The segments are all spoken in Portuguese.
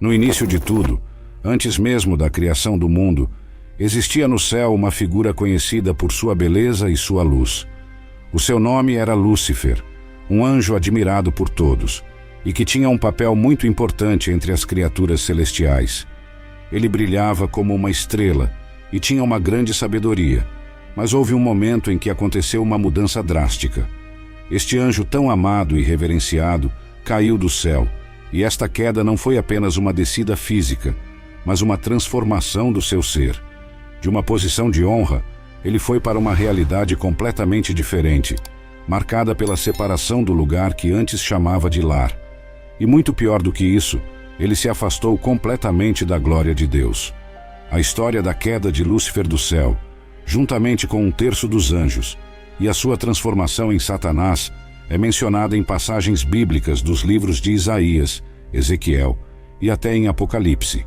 No início de tudo, antes mesmo da criação do mundo, existia no céu uma figura conhecida por sua beleza e sua luz. O seu nome era Lúcifer, um anjo admirado por todos, e que tinha um papel muito importante entre as criaturas celestiais. Ele brilhava como uma estrela e tinha uma grande sabedoria, mas houve um momento em que aconteceu uma mudança drástica. Este anjo tão amado e reverenciado caiu do céu, e esta queda não foi apenas uma descida física, mas uma transformação do seu ser. De uma posição de honra, ele foi para uma realidade completamente diferente, marcada pela separação do lugar que antes chamava de lar. E muito pior do que isso, ele se afastou completamente da glória de Deus. A história da queda de Lúcifer do céu, juntamente com um terço dos anjos, e a sua transformação em Satanás, é mencionada em passagens bíblicas dos livros de Isaías, Ezequiel e até em Apocalipse.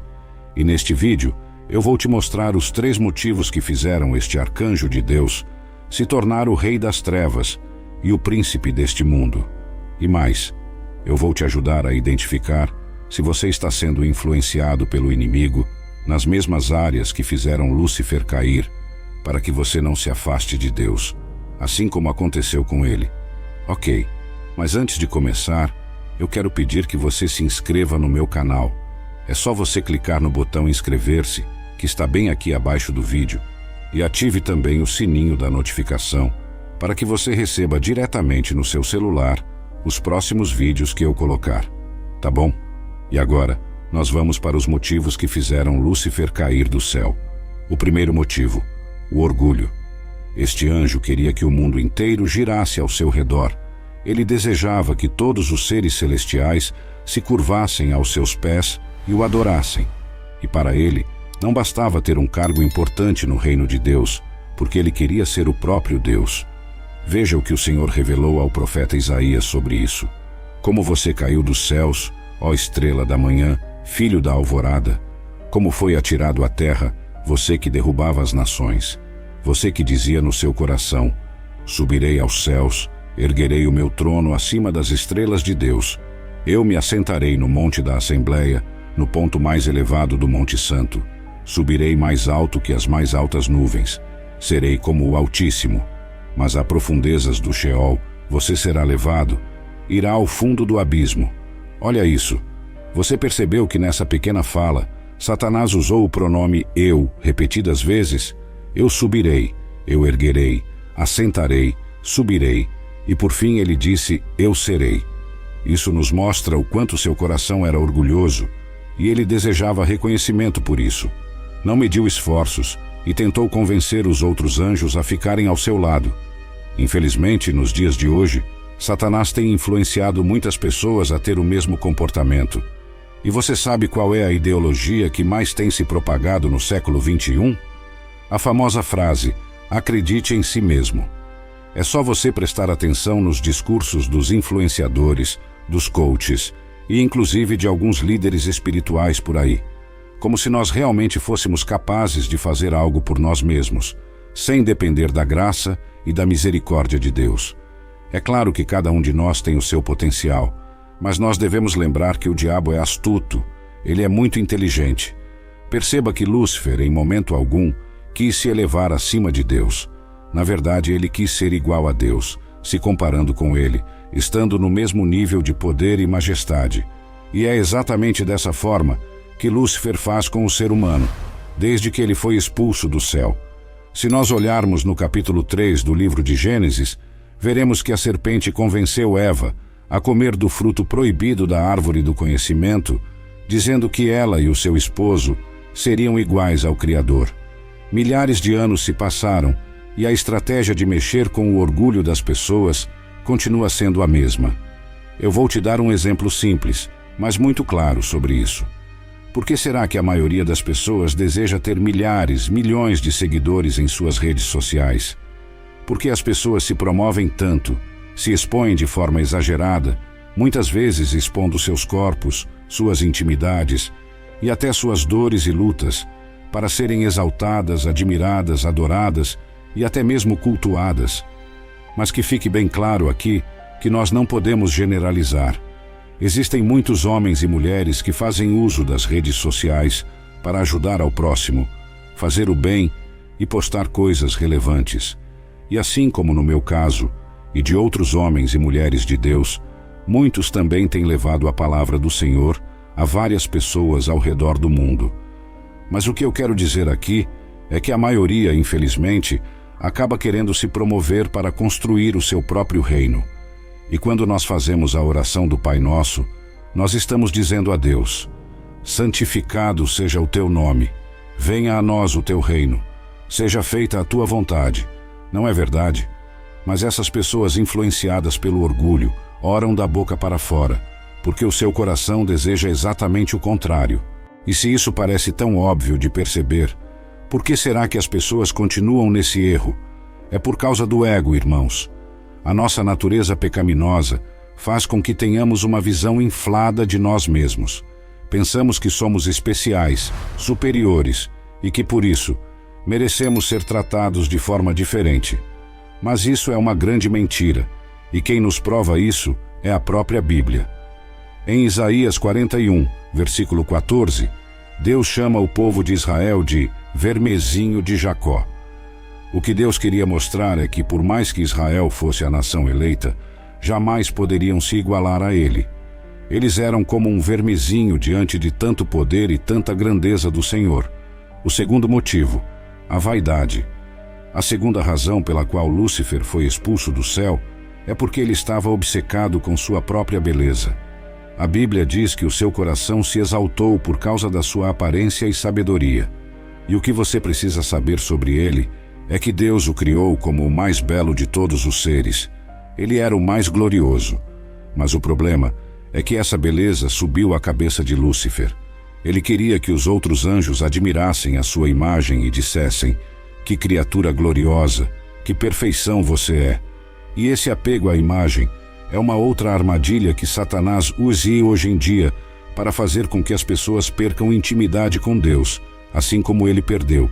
E neste vídeo, eu vou te mostrar os 3 motivos que fizeram este arcanjo de Deus se tornar o rei das trevas e o príncipe deste mundo. E mais, eu vou te ajudar a identificar se você está sendo influenciado pelo inimigo nas mesmas áreas que fizeram Lúcifer cair, para que você não se afaste de Deus, assim como aconteceu com ele. Ok, mas antes de começar, eu quero pedir que você se inscreva no meu canal. É só você clicar no botão inscrever-se, que está bem aqui abaixo do vídeo, e ative também o sininho da notificação, para que você receba diretamente no seu celular os próximos vídeos que eu colocar. Tá bom? E agora, nós vamos para os motivos que fizeram Lúcifer cair do céu. O primeiro motivo, o orgulho. Este anjo queria que o mundo inteiro girasse ao seu redor. Ele desejava que todos os seres celestiais se curvassem aos seus pés e o adorassem. E para ele, não bastava ter um cargo importante no reino de Deus, porque ele queria ser o próprio Deus. Veja o que o Senhor revelou ao profeta Isaías sobre isso. Como você caiu dos céus, ó estrela da manhã, filho da alvorada. Como foi atirado à terra, você que derrubava as nações. Você que dizia no seu coração: subirei aos céus, erguerei o meu trono acima das estrelas de Deus. Eu me assentarei no monte da Assembleia, no ponto mais elevado do Monte Santo. Subirei mais alto que as mais altas nuvens. Serei como o Altíssimo. Mas a profundezas do Sheol você será levado. Irá ao fundo do abismo. Olha isso. Você percebeu que nessa pequena fala, Satanás usou o pronome eu repetidas vezes? Eu subirei, eu erguerei, assentarei, subirei, e por fim ele disse, eu serei. Isso nos mostra o quanto seu coração era orgulhoso, e ele desejava reconhecimento por isso. Não mediu esforços e tentou convencer os outros anjos a ficarem ao seu lado. Infelizmente, nos dias de hoje, Satanás tem influenciado muitas pessoas a ter o mesmo comportamento. E você sabe qual é a ideologia que mais tem se propagado no século XXI? A famosa frase, acredite em si mesmo. É só você prestar atenção nos discursos dos influenciadores, dos coaches e inclusive de alguns líderes espirituais por aí. Como se nós realmente fôssemos capazes de fazer algo por nós mesmos, sem depender da graça e da misericórdia de Deus. É claro que cada um de nós tem o seu potencial, mas nós devemos lembrar que o diabo é astuto, ele é muito inteligente. Perceba que Lúcifer, em momento algum, quis se elevar acima de Deus. Na verdade, ele quis ser igual a Deus, se comparando com ele, estando no mesmo nível de poder e majestade. E é exatamente dessa forma que Lúcifer faz com o ser humano, desde que ele foi expulso do céu. Se nós olharmos no capítulo 3 do livro de Gênesis, veremos que a serpente convenceu Eva a comer do fruto proibido da árvore do conhecimento, dizendo que ela e o seu esposo seriam iguais ao Criador. Milhares de anos se passaram e a estratégia de mexer com o orgulho das pessoas continua sendo a mesma. Eu vou te dar um exemplo simples, mas muito claro sobre isso. Por que será que a maioria das pessoas deseja ter milhares, milhões de seguidores em suas redes sociais? Por que as pessoas se promovem tanto, se expõem de forma exagerada, muitas vezes expondo seus corpos, suas intimidades e até suas dores e lutas, para serem exaltadas, admiradas, adoradas e até mesmo cultuadas? Mas que fique bem claro aqui que nós não podemos generalizar. Existem muitos homens e mulheres que fazem uso das redes sociais para ajudar ao próximo, fazer o bem e postar coisas relevantes. E assim como no meu caso, e de outros homens e mulheres de Deus, muitos também têm levado a palavra do Senhor a várias pessoas ao redor do mundo. Mas o que eu quero dizer aqui é que a maioria, infelizmente, acaba querendo se promover para construir o seu próprio reino. E quando nós fazemos a oração do Pai Nosso, nós estamos dizendo a Deus: santificado seja o teu nome, venha a nós o teu reino, seja feita a tua vontade. Não é verdade? Mas essas pessoas influenciadas pelo orgulho oram da boca para fora, porque o seu coração deseja exatamente o contrário. E se isso parece tão óbvio de perceber, por que será que as pessoas continuam nesse erro? É por causa do ego, irmãos. A nossa natureza pecaminosa faz com que tenhamos uma visão inflada de nós mesmos. Pensamos que somos especiais, superiores e que, por isso, merecemos ser tratados de forma diferente. Mas isso é uma grande mentira, e quem nos prova isso é a própria Bíblia. Em Isaías 41, versículo 14, Deus chama o povo de Israel de vermezinho de Jacó. O que Deus queria mostrar é que, por mais que Israel fosse a nação eleita, jamais poderiam se igualar a ele. Eles eram como um vermezinho diante de tanto poder e tanta grandeza do Senhor. O segundo motivo, a vaidade. A segunda razão pela qual Lúcifer foi expulso do céu é porque ele estava obcecado com sua própria beleza. A Bíblia diz que o seu coração se exaltou por causa da sua aparência e sabedoria. E o que você precisa saber sobre ele é que Deus o criou como o mais belo de todos os seres. Ele era o mais glorioso. Mas o problema é que essa beleza subiu à cabeça de Lúcifer. Ele queria que os outros anjos admirassem a sua imagem e dissessem: que criatura gloriosa, que perfeição você é. E esse apego à imagem é uma outra armadilha que Satanás usa hoje em dia para fazer com que as pessoas percam intimidade com Deus, assim como ele perdeu.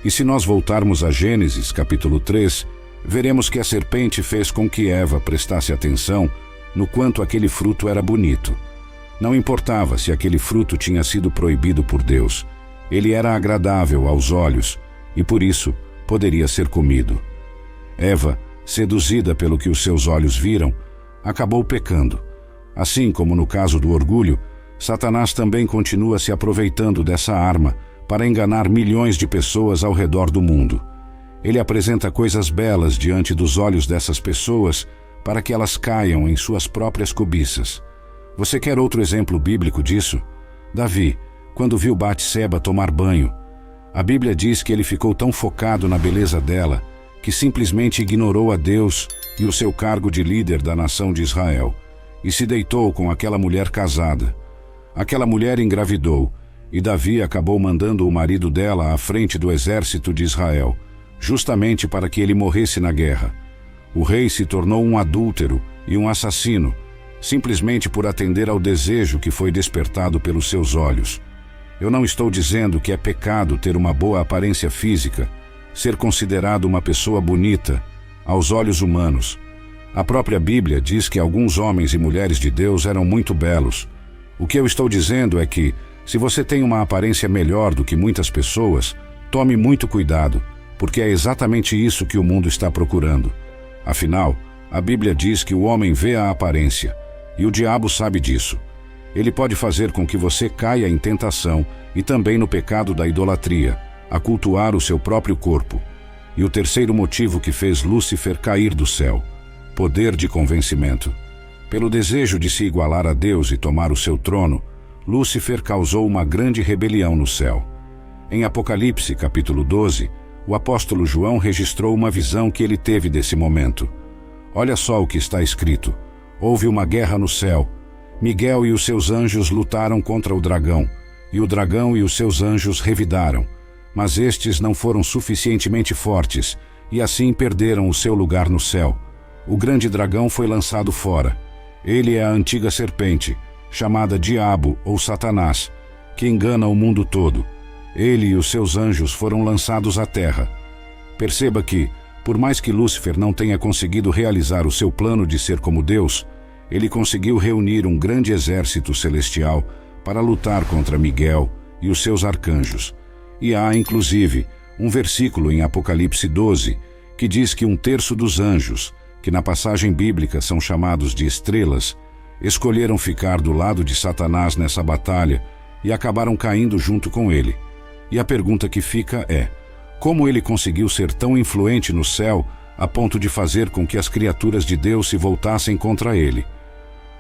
E se nós voltarmos a Gênesis, capítulo 3, veremos que a serpente fez com que Eva prestasse atenção no quanto aquele fruto era bonito. Não importava se aquele fruto tinha sido proibido por Deus. Ele era agradável aos olhos e, por isso, poderia ser comido. Eva, seduzida pelo que os seus olhos viram, acabou pecando. Assim como no caso do orgulho, Satanás também continua se aproveitando dessa arma para enganar milhões de pessoas ao redor do mundo. Ele apresenta coisas belas diante dos olhos dessas pessoas para que elas caiam em suas próprias cobiças. Você quer outro exemplo bíblico disso? Davi, quando viu Batseba tomar banho, a Bíblia diz que ele ficou tão focado na beleza dela que simplesmente ignorou a Deus e o seu cargo de líder da nação de Israel e se deitou com aquela mulher casada. Aquela mulher engravidou e Davi acabou mandando o marido dela à frente do exército de Israel, justamente para que ele morresse na guerra. O rei se tornou um adúltero e um assassino, simplesmente por atender ao desejo que foi despertado pelos seus olhos. Eu não estou dizendo que é pecado ter uma boa aparência física, ser considerado uma pessoa bonita aos olhos humanos. A própria Bíblia diz que alguns homens e mulheres de Deus eram muito belos. O que eu estou dizendo é que, se você tem uma aparência melhor do que muitas pessoas, tome muito cuidado, porque é exatamente isso que o mundo está procurando. Afinal, a Bíblia diz que o homem vê a aparência, e o diabo sabe disso. Ele pode fazer com que você caia em tentação e também no pecado da idolatria, a cultuar o seu próprio corpo. E o terceiro motivo que fez Lúcifer cair do céu: poder de convencimento. Pelo desejo de se igualar a Deus e tomar o seu trono, Lúcifer causou uma grande rebelião no céu. Em Apocalipse, capítulo 12, o apóstolo João registrou uma visão que ele teve desse momento. Olha só o que está escrito: houve uma guerra no céu. Miguel e os seus anjos lutaram contra o dragão, e o dragão e os seus anjos revidaram, mas estes não foram suficientemente fortes, e assim perderam o seu lugar no céu. O grande dragão foi lançado fora. Ele é a antiga serpente, chamada Diabo ou Satanás, que engana o mundo todo. Ele e os seus anjos foram lançados à terra. Perceba que, por mais que Lúcifer não tenha conseguido realizar o seu plano de ser como Deus, ele conseguiu reunir um grande exército celestial para lutar contra Miguel e os seus arcanjos. E há, inclusive, um versículo em Apocalipse 12 que diz que 1/3 dos anjos, que na passagem bíblica são chamados de estrelas, escolheram ficar do lado de Satanás nessa batalha e acabaram caindo junto com ele. E a pergunta que fica é: como ele conseguiu ser tão influente no céu a ponto de fazer com que as criaturas de Deus se voltassem contra ele?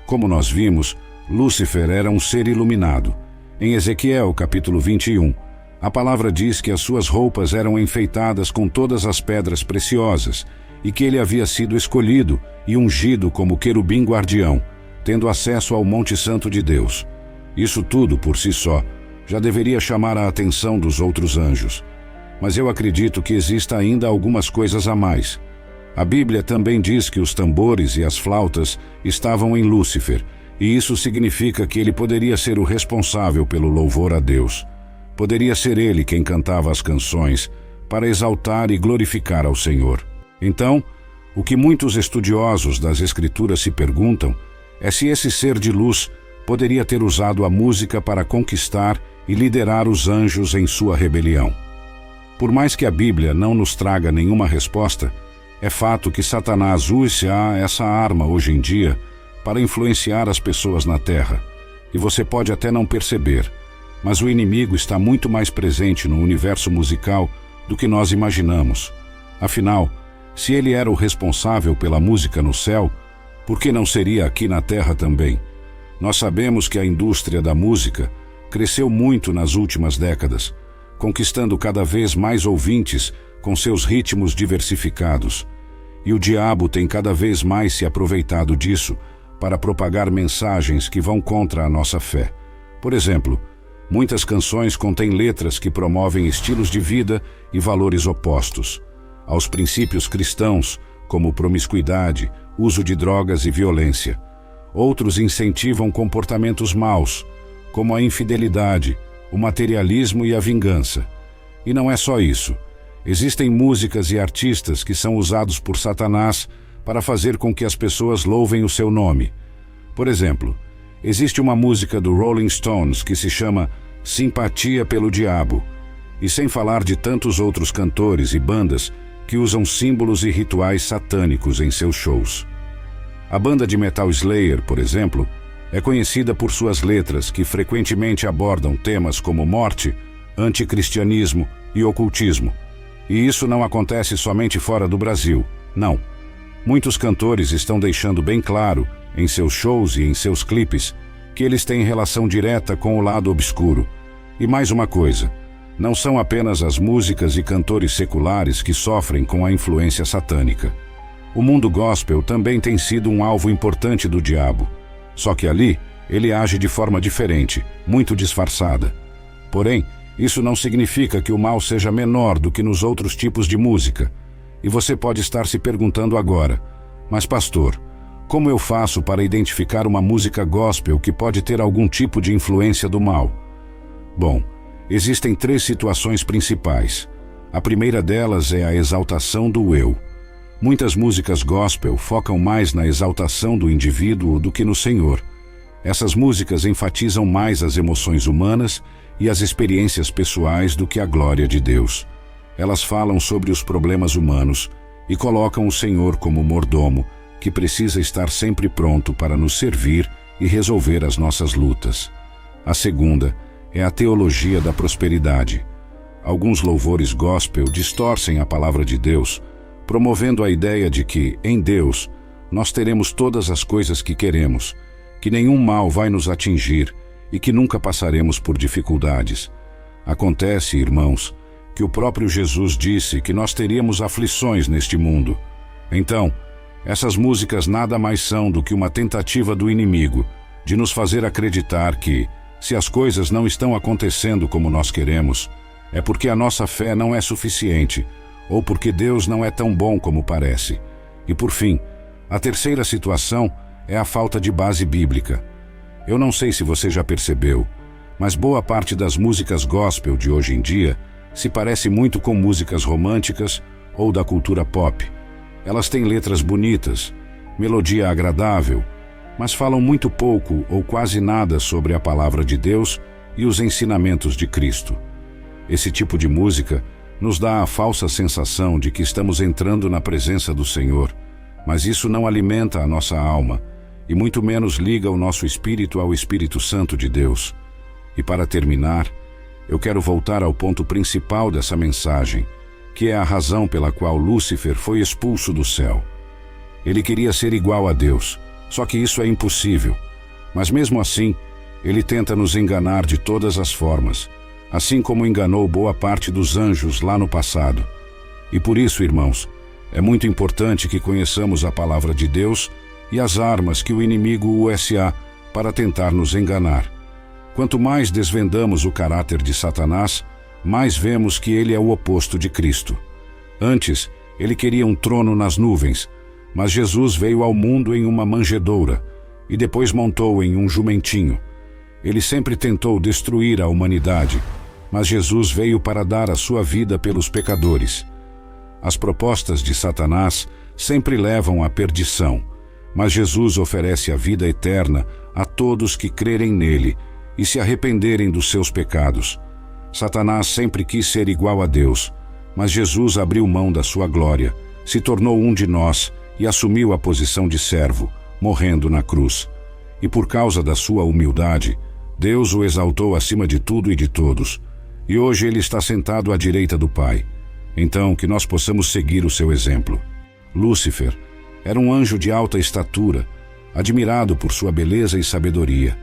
Como nós vimos, Lúcifer era um ser iluminado. Em Ezequiel, capítulo 21, a palavra diz que as suas roupas eram enfeitadas com todas as pedras preciosas e que ele havia sido escolhido e ungido como querubim guardião, tendo acesso ao Monte Santo de Deus. Isso tudo, por si só, já deveria chamar a atenção dos outros anjos. Mas eu acredito que exista ainda algumas coisas a mais. A Bíblia também diz que os tambores e as flautas estavam em Lúcifer, e isso significa que ele poderia ser o responsável pelo louvor a Deus. Poderia ser ele quem cantava as canções para exaltar e glorificar ao Senhor. Então, o que muitos estudiosos das Escrituras se perguntam é se esse ser de luz poderia ter usado a música para conquistar e liderar os anjos em sua rebelião. Por mais que a Bíblia não nos traga nenhuma resposta, é fato que Satanás usa essa arma hoje em dia para influenciar as pessoas na Terra. E você pode até não perceber, mas o inimigo está muito mais presente no universo musical do que nós imaginamos. Afinal, se ele era o responsável pela música no céu, por que não seria aqui na Terra também? Nós sabemos que a indústria da música cresceu muito nas últimas décadas, conquistando cada vez mais ouvintes com seus ritmos diversificados. E o diabo tem cada vez mais se aproveitado disso para propagar mensagens que vão contra a nossa fé. Por exemplo, muitas canções contêm letras que promovem estilos de vida e valores opostos aos princípios cristãos, como promiscuidade, uso de drogas e violência. Outros incentivam comportamentos maus, como a infidelidade, o materialismo e a vingança. E não é só isso. Existem músicas e artistas que são usados por Satanás para fazer com que as pessoas louvem o seu nome. Por exemplo, existe uma música do Rolling Stones que se chama Simpatia pelo Diabo, e sem falar de tantos outros cantores e bandas que usam símbolos e rituais satânicos em seus shows. A banda de metal Slayer, por exemplo, é conhecida por suas letras que frequentemente abordam temas como morte, anticristianismo e ocultismo. E isso não acontece somente fora do Brasil, não. Muitos cantores estão deixando bem claro, em seus shows e em seus clipes, que eles têm relação direta com o lado obscuro. E mais uma coisa, não são apenas as músicas e cantores seculares que sofrem com a influência satânica. O mundo gospel também tem sido um alvo importante do diabo. Só que ali, ele age de forma diferente, muito disfarçada. Porém, isso não significa que o mal seja menor do que nos outros tipos de música. E você pode estar se perguntando agora: mas pastor, como eu faço para identificar uma música gospel que pode ter algum tipo de influência do mal? Bom, existem 3 situações principais. A primeira delas é a exaltação do eu. Muitas músicas gospel focam mais na exaltação do indivíduo do que no Senhor. Essas músicas enfatizam mais as emoções humanas e as experiências pessoais do que a glória de Deus. Elas falam sobre os problemas humanos e colocam o Senhor como mordomo, que precisa estar sempre pronto para nos servir e resolver as nossas lutas. A segunda é a teologia da prosperidade. Alguns louvores gospel distorcem a palavra de Deus, promovendo a ideia de que, em Deus, nós teremos todas as coisas que queremos, que nenhum mal vai nos atingir e que nunca passaremos por dificuldades. Acontece, irmãos, que o próprio Jesus disse que nós teríamos aflições neste mundo. Então, essas músicas nada mais são do que uma tentativa do inimigo de nos fazer acreditar que, se as coisas não estão acontecendo como nós queremos, é porque a nossa fé não é suficiente, ou porque Deus não é tão bom como parece. E por fim, a terceira situação é a falta de base bíblica. Eu não sei se você já percebeu, mas boa parte das músicas gospel de hoje em dia se parece muito com músicas românticas ou da cultura pop. Elas têm letras bonitas, melodia agradável, mas falam muito pouco ou quase nada sobre a palavra de Deus e os ensinamentos de Cristo. Esse tipo de música nos dá a falsa sensação de que estamos entrando na presença do Senhor, mas isso não alimenta a nossa alma e muito menos liga o nosso espírito ao Espírito Santo de Deus. E para terminar, eu quero voltar ao ponto principal dessa mensagem, que é a razão pela qual Lúcifer foi expulso do céu. Ele queria ser igual a Deus, só que isso é impossível. Mas mesmo assim, ele tenta nos enganar de todas as formas, assim como enganou boa parte dos anjos lá no passado. E por isso, irmãos, é muito importante que conheçamos a palavra de Deus e as armas que o inimigo usa para tentar nos enganar. Quanto mais desvendamos o caráter de Satanás, mais vemos que ele é o oposto de Cristo. Antes, ele queria um trono nas nuvens, mas Jesus veio ao mundo em uma manjedoura e depois montou em um jumentinho. Ele sempre tentou destruir a humanidade, mas Jesus veio para dar a sua vida pelos pecadores. As propostas de Satanás sempre levam à perdição, mas Jesus oferece a vida eterna a todos que crerem nele e se arrependerem dos seus pecados. Satanás sempre quis ser igual a Deus, mas Jesus abriu mão da sua glória, se tornou um de nós e assumiu a posição de servo, morrendo na cruz. E por causa da sua humildade, Deus o exaltou acima de tudo e de todos, e hoje ele está sentado à direita do Pai. Então, que nós possamos seguir o seu exemplo. Lúcifer era um anjo de alta estatura, admirado por sua beleza e sabedoria.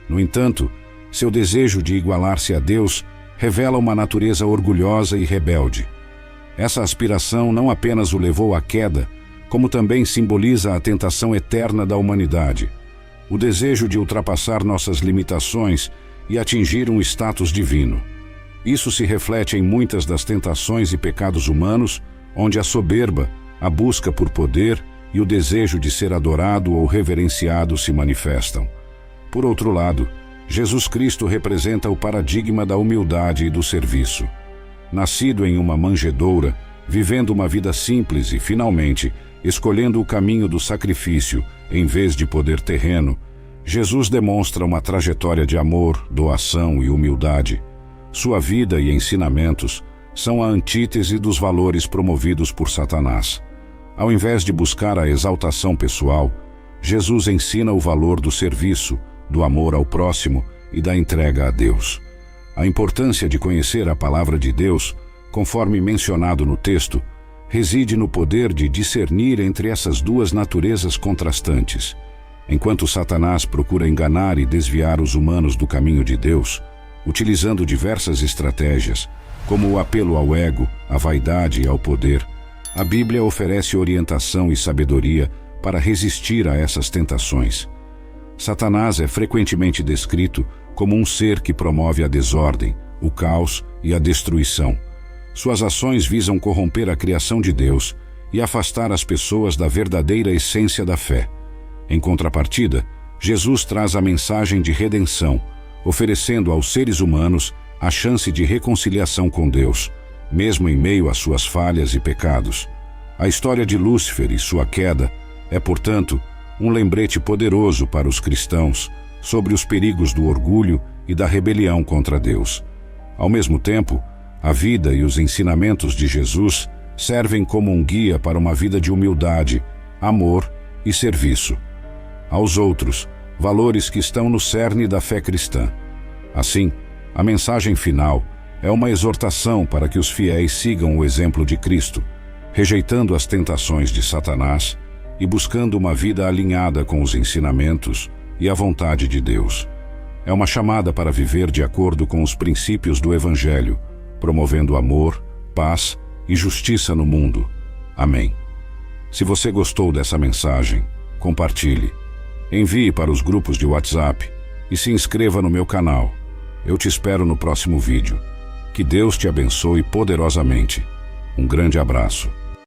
No entanto, seu desejo de igualar-se a Deus revela uma natureza orgulhosa e rebelde. Essa aspiração não apenas o levou à queda, como também simboliza a tentação eterna da humanidade, o desejo de ultrapassar nossas limitações e atingir um status divino. Isso se reflete em muitas das tentações e pecados humanos, onde a soberba, a busca por poder e o desejo de ser adorado ou reverenciado se manifestam. Por outro lado, Jesus Cristo representa o paradigma da humildade e do serviço. Nascido em uma manjedoura, vivendo uma vida simples e, finalmente, escolhendo o caminho do sacrifício em vez de poder terreno, Jesus demonstra uma trajetória de amor, doação e humildade. Sua vida e ensinamentos são a antítese dos valores promovidos por Satanás. Ao invés de buscar a exaltação pessoal, Jesus ensina o valor do serviço, do amor ao próximo e da entrega a Deus. A importância de conhecer a palavra de Deus, conforme mencionado no texto, reside no poder de discernir entre essas duas naturezas contrastantes. Enquanto Satanás procura enganar e desviar os humanos do caminho de Deus, utilizando diversas estratégias, como o apelo ao ego, à vaidade e ao poder, a Bíblia oferece orientação e sabedoria para resistir a essas tentações. Satanás é frequentemente descrito como um ser que promove a desordem, o caos e a destruição. Suas ações visam corromper a criação de Deus e afastar as pessoas da verdadeira essência da fé. Em contrapartida, Jesus traz a mensagem de redenção, oferecendo aos seres humanos a chance de reconciliação com Deus, mesmo em meio às suas falhas e pecados. A história de Lúcifer e sua queda é, portanto, um lembrete poderoso para os cristãos sobre os perigos do orgulho e da rebelião contra Deus. Ao mesmo tempo, a vida e os ensinamentos de Jesus servem como um guia para uma vida de humildade, amor e serviço aos outros, valores que estão no cerne da fé cristã. Assim, a mensagem final é uma exortação para que os fiéis sigam o exemplo de Cristo, rejeitando as tentações de Satanás e buscando uma vida alinhada com os ensinamentos e a vontade de Deus. É uma chamada para viver de acordo com os princípios do Evangelho, promovendo amor, paz e justiça no mundo. Amém. Se você gostou dessa mensagem, compartilhe, envie para os grupos de WhatsApp e se inscreva no meu canal. Eu te espero no próximo vídeo. Que Deus te abençoe poderosamente. Um grande abraço.